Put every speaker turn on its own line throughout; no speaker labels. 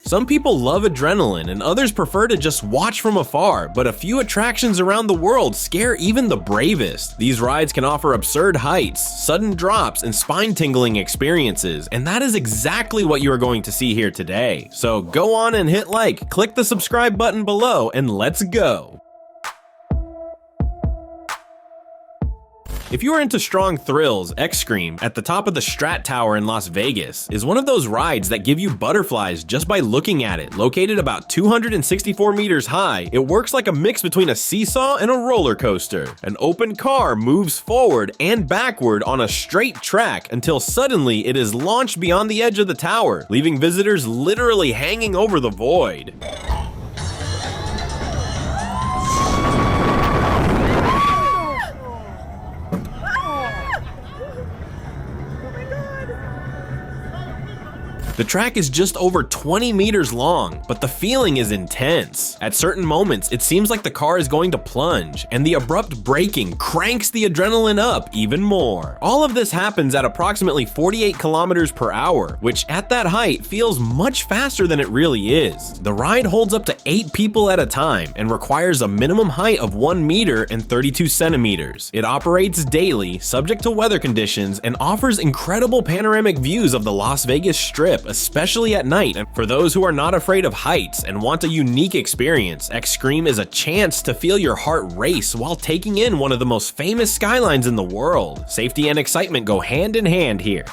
Some people love adrenaline and others prefer to just watch from afar, but a few attractions around the world scare even the bravest. These rides can offer absurd heights, sudden drops, and spine-tingling experiences, and that is exactly what you are going to see here today. So go on and hit like, click the subscribe button below, and let's go! If you are into strong thrills, X-Scream, at the top of the Strat Tower in Las Vegas, is one of those rides that give you butterflies just by looking at it. Located about 264 meters high, it works like a mix between a seesaw and a roller coaster. An open car moves forward and backward on a straight track until suddenly it is launched beyond the edge of the tower, leaving visitors literally hanging over the void. The track is just over 20 meters long, but the feeling is intense. At certain moments, it seems like the car is going to plunge, and the abrupt braking cranks the adrenaline up even more. All of this happens at approximately 48 kilometers per hour, which at that height feels much faster than it really is. The ride holds up to 8 people at a time and requires a minimum height of 1 meter and 32 centimeters. It operates daily, subject to weather conditions, and offers incredible panoramic views of the Las Vegas Strip, especially at night. And for those who are not afraid of heights and want a unique experience, X-Scream is a chance to feel your heart race while taking in one of the most famous skylines in the world. Safety and excitement go hand in hand here.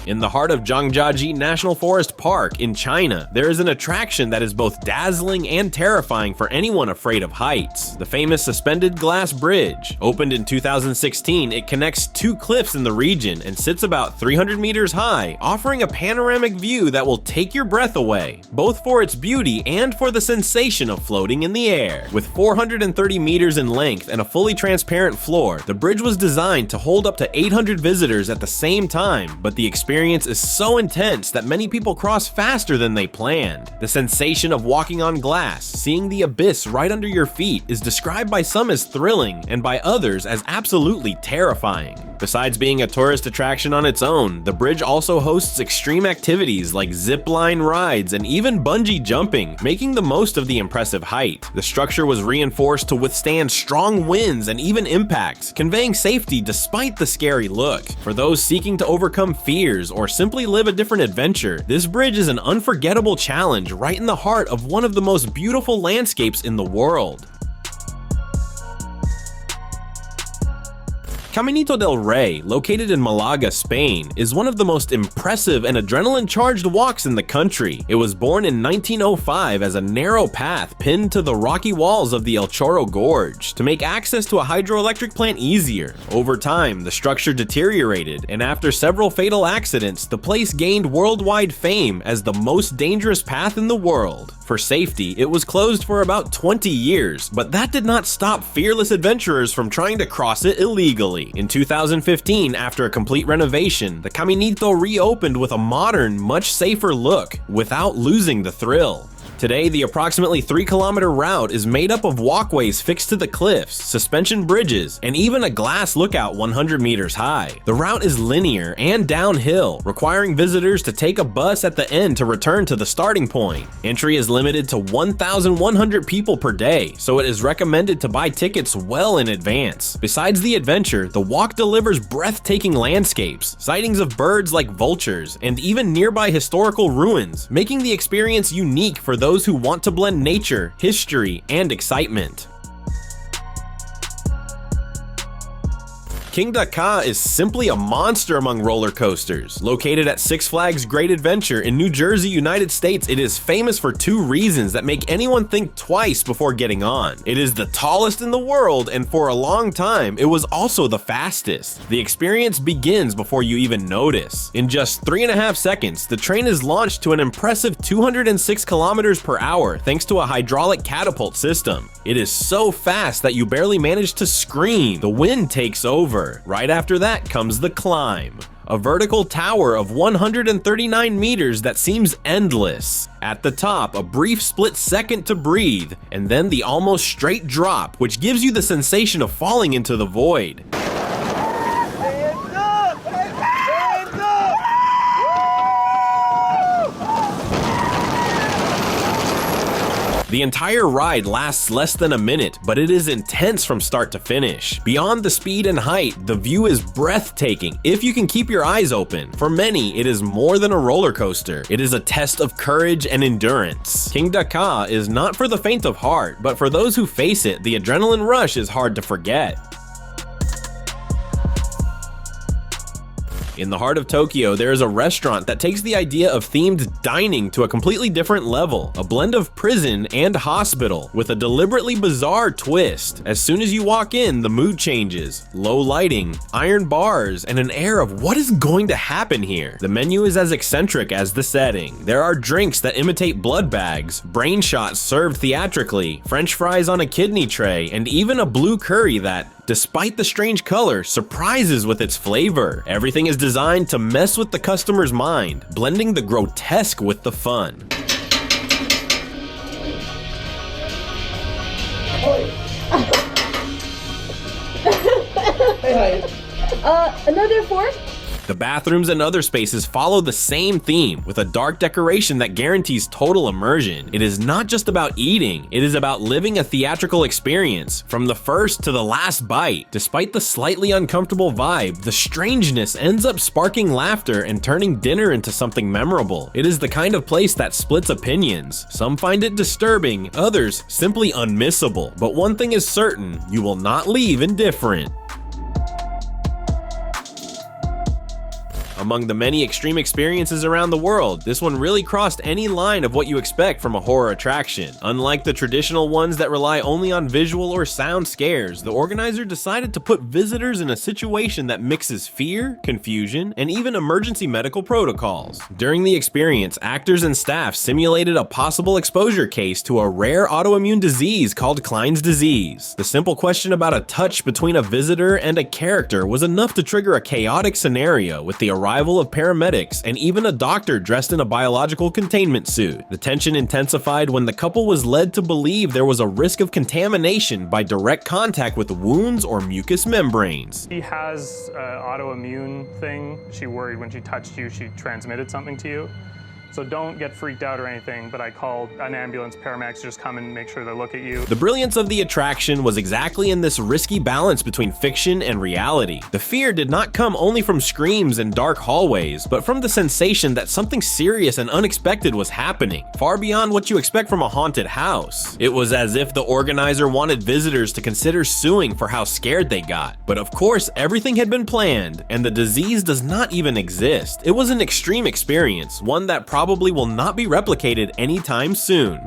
In the heart of Zhangjiajie National Forest Park in China, there is an attraction that is both dazzling and terrifying for anyone afraid of heights. The famous suspended glass bridge. Opened in 2016, it connects 2 cliffs in the region and sits about 300 meters high, offering a panoramic view that will take your breath away, both for its beauty and for the sensation of floating in the air. With 430 meters in length and a fully transparent floor, the bridge was designed to hold up to 800 visitors at the same time, but the experience is so intense that many people cross faster than they planned. The sensation of walking on glass, seeing the abyss right under your feet, is described by some as thrilling and by others as absolutely terrifying. Besides being a tourist attraction on its own, the bridge also hosts extreme activities like zipline rides and even bungee jumping, making the most of the impressive height. The structure was reinforced to withstand strong winds and even impacts, conveying safety despite the scary look. For those seeking to overcome fears or simply live a different adventure, this bridge is an unforgettable challenge right in the heart of one of the most beautiful landscapes in the world. Caminito del Rey, located in Malaga, Spain, is one of the most impressive and adrenaline-charged walks in the country. It was born in 1905 as a narrow path pinned to the rocky walls of the El Chorro Gorge to make access to a hydroelectric plant easier. Over time, the structure deteriorated, and after several fatal accidents, the place gained worldwide fame as the most dangerous path in the world. For safety, it was closed for about 20 years, but that did not stop fearless adventurers from trying to cross it illegally. In 2015, after a complete renovation, the Caminito reopened with a modern, much safer look, without losing the thrill. Today, the approximately 3-kilometer route is made up of walkways fixed to the cliffs, suspension bridges, and even a glass lookout 100 meters high. The route is linear and downhill, requiring visitors to take a bus at the end to return to the starting point. Entry is limited to 1,100 people per day, so it is recommended to buy tickets well in advance. Besides the adventure, the walk delivers breathtaking landscapes, sightings of birds like vultures, and even nearby historical ruins, making the experience unique for those who want to blend nature, history, and excitement. Kingda Ka is simply a monster among roller coasters. Located at Six Flags Great Adventure in New Jersey, United States, it is famous for 2 reasons that make anyone think twice before getting on. It is the tallest in the world, and for a long time, it was also the fastest. The experience begins before you even notice. In just 3.5 seconds, the train is launched to an impressive 206 kilometers per hour thanks to a hydraulic catapult system. It is so fast that you barely manage to scream. The wind takes over. Right after that comes the climb. A vertical tower of 139 meters that seems endless. At the top, a brief split second to breathe, and then the almost straight drop, which gives you the sensation of falling into the void. The entire ride lasts less than a minute, but it is intense from start to finish. Beyond the speed and height, the view is breathtaking if you can keep your eyes open. For many, it is more than a roller coaster. It is a test of courage and endurance. Kingda Ka is not for the faint of heart, but for those who face it, the adrenaline rush is hard to forget. In the heart of Tokyo, there is a restaurant that takes the idea of themed dining to a completely different level, a blend of prison and hospital, with a deliberately bizarre twist. As soon as you walk in, the mood changes. Low lighting, iron bars, and an air of what is going to happen here. The menu is as eccentric as the setting. There are drinks that imitate blood bags, brain shots served theatrically, French fries on a kidney tray, and even a blue curry that, despite the strange color, surprises with its flavor. Everything is designed to mess with the customer's mind, blending the grotesque with the fun.
Another fork?
The bathrooms and other spaces follow the same theme, with a dark decoration that guarantees total immersion. It is not just about eating, it is about living a theatrical experience, from the first to the last bite. Despite the slightly uncomfortable vibe, the strangeness ends up sparking laughter and turning dinner into something memorable. It is the kind of place that splits opinions. Some find it disturbing, others simply unmissable. But one thing is certain, you will not leave indifferent. Among the many extreme experiences around the world, this one really crossed any line of what you expect from a horror attraction. Unlike the traditional ones that rely only on visual or sound scares, the organizer decided to put visitors in a situation that mixes fear, confusion, and even emergency medical protocols. During the experience, actors and staff simulated a possible exposure case to a rare autoimmune disease called Klein's disease. The simple question about a touch between a visitor and a character was enough to trigger a chaotic scenario, with the arrival of paramedics and even a doctor dressed in a biological containment suit. The tension intensified when the couple was led to believe there was a risk of contamination by direct contact with wounds or mucous membranes.
She has an autoimmune thing. She worried when she touched you, she transmitted something to you. So don't get freaked out or anything, but I called an ambulance, paramedics just come and make sure they look at you.
The brilliance of the attraction was exactly in this risky balance between fiction and reality. The fear did not come only from screams and dark hallways, but from the sensation that something serious and unexpected was happening, far beyond what you expect from a haunted house. It was as if the organizer wanted visitors to consider suing for how scared they got. But of course, everything had been planned, and the disease does not even exist. It was an extreme experience, one that probably will not be replicated anytime soon.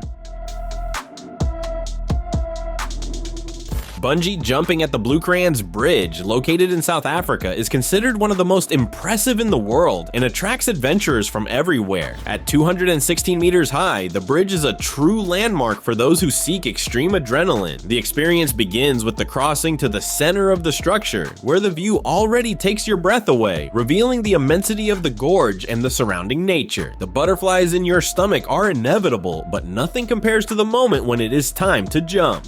Bungee jumping at the Bloukrans Bridge, located in South Africa, is considered one of the most impressive in the world and attracts adventurers from everywhere. At 216 meters high, the bridge is a true landmark for those who seek extreme adrenaline. The experience begins with the crossing to the center of the structure, where the view already takes your breath away, revealing the immensity of the gorge and the surrounding nature. The butterflies in your stomach are inevitable, but nothing compares to the moment when it is time to jump.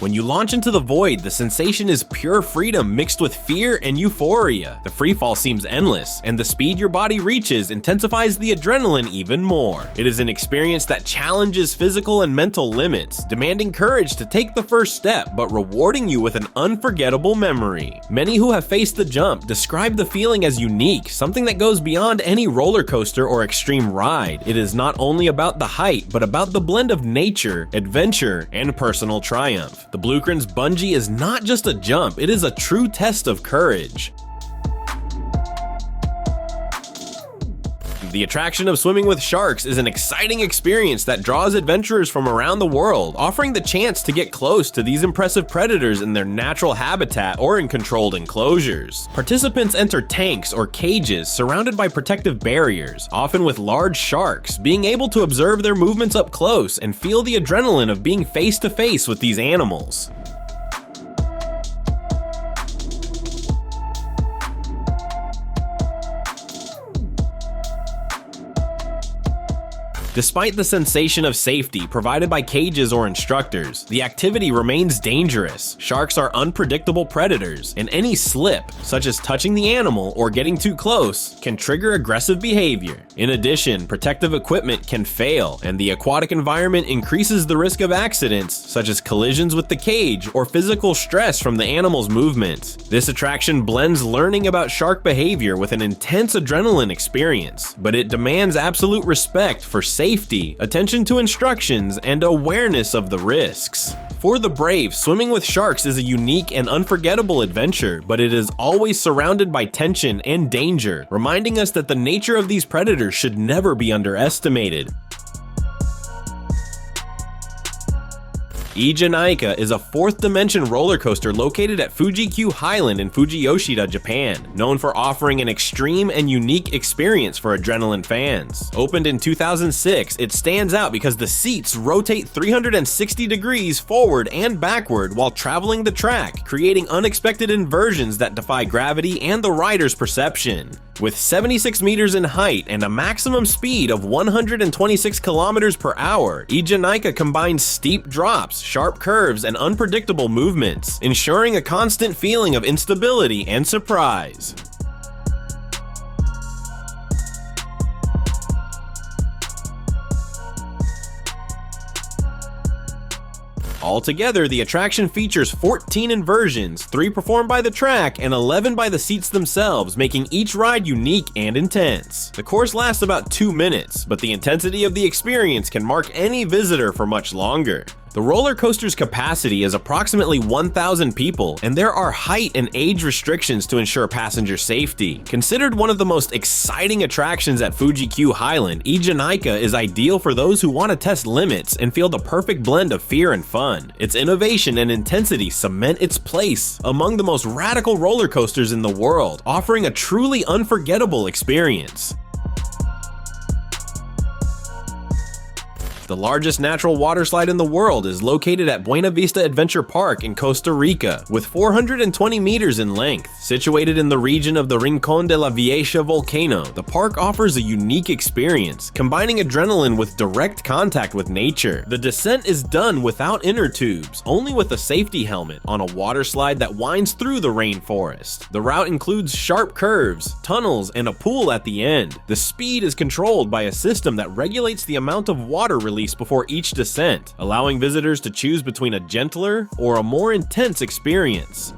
When you launch into the void, the sensation is pure freedom mixed with fear and euphoria. The freefall seems endless, and the speed your body reaches intensifies the adrenaline even more. It is an experience that challenges physical and mental limits, demanding courage to take the first step, but rewarding you with an unforgettable memory. Many who have faced the jump describe the feeling as unique, something that goes beyond any roller coaster or extreme ride. It is not only about the height, but about the blend of nature, adventure, and personal triumph. The Bloukrans Bungee is not just a jump, it is a true test of courage. The attraction of swimming with sharks is an exciting experience that draws adventurers from around the world, offering the chance to get close to these impressive predators in their natural habitat or in controlled enclosures. Participants enter tanks or cages surrounded by protective barriers, often with large sharks, being able to observe their movements up close and feel the adrenaline of being face to face with these animals. Despite the sensation of safety provided by cages or instructors, the activity remains dangerous. Sharks are unpredictable predators, and any slip, such as touching the animal or getting too close, can trigger aggressive behavior. In addition, protective equipment can fail, and the aquatic environment increases the risk of accidents, such as collisions with the cage or physical stress from the animal's movements. This attraction blends learning about shark behavior with an intense adrenaline experience, but it demands absolute respect for safety, attention to instructions, and awareness of the risks. For the brave, swimming with sharks is a unique and unforgettable adventure, but it is always surrounded by tension and danger, reminding us that the nature of these predators should never be underestimated. Eejanaika is a fourth-dimension roller coaster located at Fuji-Q Highland in Fujiyoshida, Japan, known for offering an extreme and unique experience for adrenaline fans. Opened in 2006, it stands out because the seats rotate 360 degrees forward and backward while traveling the track, creating unexpected inversions that defy gravity and the rider's perception. With 76 meters in height and a maximum speed of 126 kilometers per hour, Eejanaika combines steep drops, sharp curves, and unpredictable movements, ensuring a constant feeling of instability and surprise. Altogether, the attraction features 14 inversions, 3 performed by the track and 11 by the seats themselves, making each ride unique and intense. The course lasts about 2 minutes, but the intensity of the experience can mark any visitor for much longer. The roller coaster's capacity is approximately 1,000 people, and there are height and age restrictions to ensure passenger safety. Considered one of the most exciting attractions at Fuji-Q Highland, Eejanaika is ideal for those who want to test limits and feel the perfect blend of fear and fun. Its innovation and intensity cement its place among the most radical roller coasters in the world, offering a truly unforgettable experience. The largest natural water slide in the world is located at Buena Vista Adventure Park in Costa Rica, with 420 meters in length. Situated in the region of the Rincón de la Vieja volcano, the park offers a unique experience, combining adrenaline with direct contact with nature. The descent is done without inner tubes, only with a safety helmet, on a water slide that winds through the rainforest. The route includes sharp curves, tunnels, and a pool at the end. The speed is controlled by a system that regulates the amount of water released before each descent, allowing visitors to choose between a gentler or a more intense experience.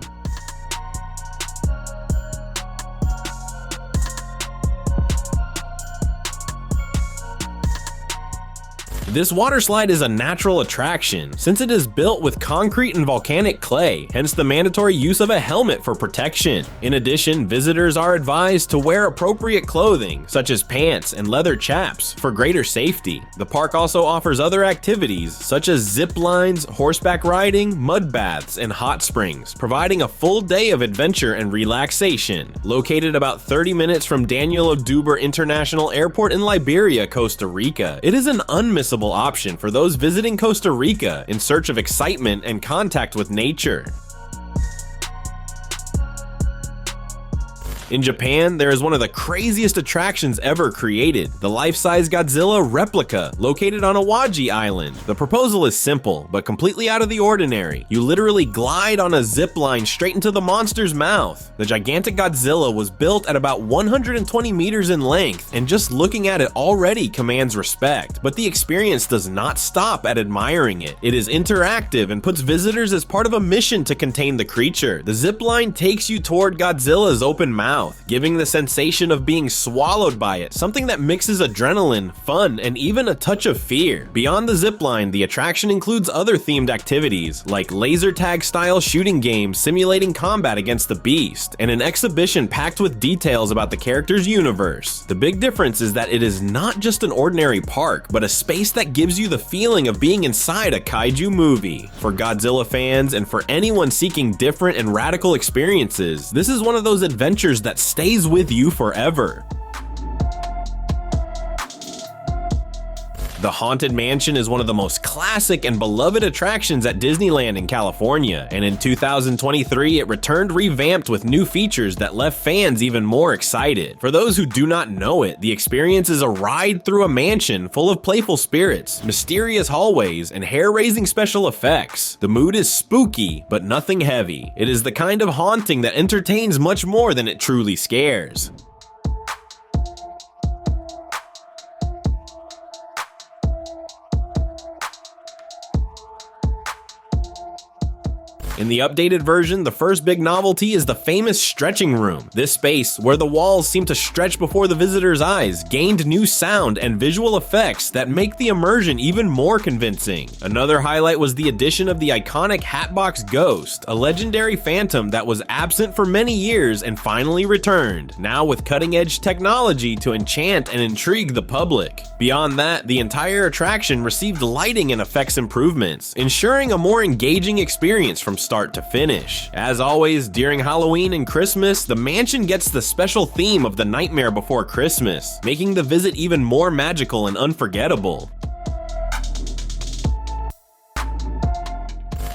This water slide is a natural attraction, since it is built with concrete and volcanic clay, hence the mandatory use of a helmet for protection. In addition, visitors are advised to wear appropriate clothing, such as pants and leather chaps, for greater safety. The park also offers other activities, such as zip lines, horseback riding, mud baths, and hot springs, providing a full day of adventure and relaxation. Located about 30 minutes from Daniel Oduber International Airport in Liberia, Costa Rica, it is an unmissable option for those visiting Costa Rica in search of excitement and contact with nature. In Japan, there is one of the craziest attractions ever created, the life-size Godzilla replica, located on Awaji Island. The proposal is simple, but completely out of the ordinary. You literally glide on a zip line straight into the monster's mouth. The gigantic Godzilla was built at about 120 meters in length, and just looking at it already commands respect. But the experience does not stop at admiring it. It is interactive and puts visitors as part of a mission to contain the creature. The zip line takes you toward Godzilla's open mouth, giving the sensation of being swallowed by it, something that mixes adrenaline, fun, and even a touch of fear. Beyond the zipline, the attraction includes other themed activities, like laser tag style shooting games simulating combat against the beast, and an exhibition packed with details about the character's universe. The big difference is that it is not just an ordinary park, but a space that gives you the feeling of being inside a kaiju movie. For Godzilla fans and for anyone seeking different and radical experiences, this is one of those adventures that stays with you forever. The Haunted Mansion is one of the most classic and beloved attractions at Disneyland in California, and in 2023 it returned revamped with new features that left fans even more excited. For those who do not know it, the experience is a ride through a mansion full of playful spirits, mysterious hallways, and hair-raising special effects. The mood is spooky, but nothing heavy. It is the kind of haunting that entertains much more than it truly scares. In the updated version, the first big novelty is the famous stretching room. This space, where the walls seem to stretch before the visitor's eyes, gained new sound and visual effects that make the immersion even more convincing. Another highlight was the addition of the iconic Hatbox Ghost, a legendary phantom that was absent for many years and finally returned, now with cutting-edge technology to enchant and intrigue the public. Beyond that, the entire attraction received lighting and effects improvements, ensuring a more engaging experience from start to finish. As always, during Halloween and Christmas, the mansion gets the special theme of the Nightmare Before Christmas, making the visit even more magical and unforgettable.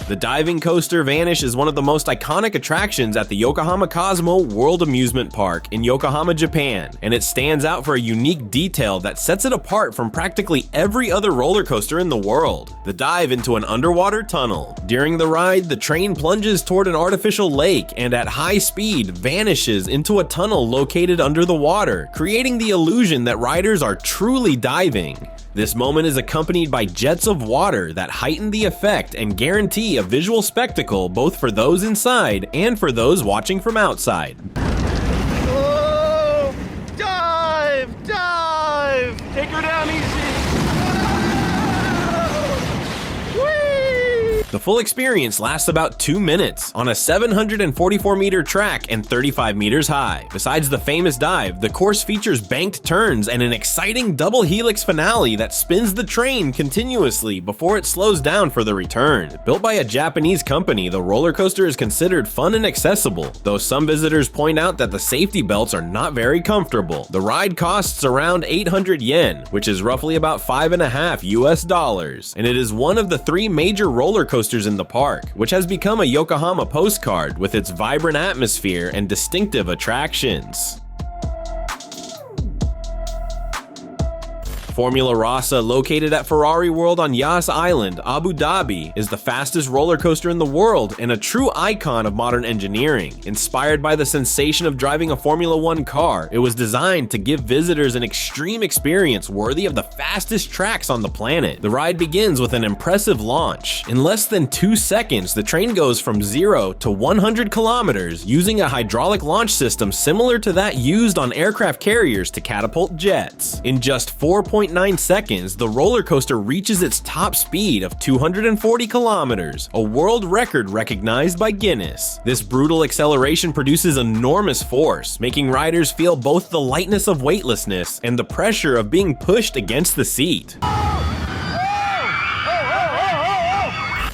The diving coaster Vanish is one of the most iconic attractions at the Yokohama Cosmo World Amusement Park in Yokohama, Japan, and it stands out for a unique detail that sets it apart from practically every other roller coaster in the world: the dive into an underwater tunnel. During the ride, the train plunges toward an artificial lake and at high speed vanishes into a tunnel located under the water, creating the illusion that riders are truly diving. This moment is accompanied by jets of water that heighten the effect and guarantee a visual spectacle both for those inside and for those watching from outside.
Oh, dive! Dive! Take her down easy!
The full experience lasts about 2 minutes on a 744-meter track and 35 meters high. Besides the famous dive, the course features banked turns and an exciting double helix finale that spins the train continuously before it slows down for the return. Built by a Japanese company, the roller coaster is considered fun and accessible, though some visitors point out that the safety belts are not very comfortable. The ride costs around 800 yen, which is roughly about $5.50 US, and it is one of the 3 major roller coasters in the park, which has become a Yokohama postcard with its vibrant atmosphere and distinctive attractions. Formula Rossa, located at Ferrari World on Yas Island, Abu Dhabi, is the fastest roller coaster in the world and a true icon of modern engineering. Inspired by the sensation of driving a Formula One car, it was designed to give visitors an extreme experience worthy of the fastest tracks on the planet. The ride begins with an impressive launch. In less than 2 seconds, the train goes from 0 to 100 kilometers using a hydraulic launch system similar to that used on aircraft carriers to catapult jets. In just 4.9 seconds, the roller coaster reaches its top speed of 240 kilometers, a world record recognized by Guinness. This brutal acceleration produces enormous force, making riders feel both the lightness of weightlessness and the pressure of being pushed against the seat.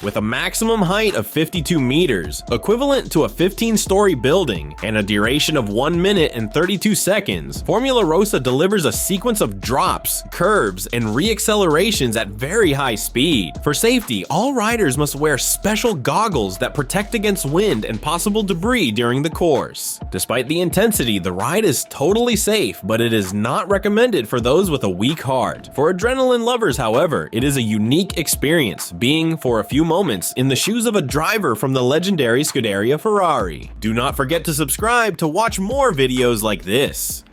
With a maximum height of 52 meters, equivalent to a 15-story building, and a duration of 1 minute and 32 seconds, Formula Rossa delivers a sequence of drops, curves, and re-accelerations at very high speed. For safety, all riders must wear special goggles that protect against wind and possible debris during the course. Despite the intensity, the ride is totally safe, but it is not recommended for those with a weak heart. For adrenaline lovers, however, it is a unique experience, being for a few moments in the shoes of a driver from the legendary Scuderia Ferrari. Do not forget to subscribe to watch more videos like this.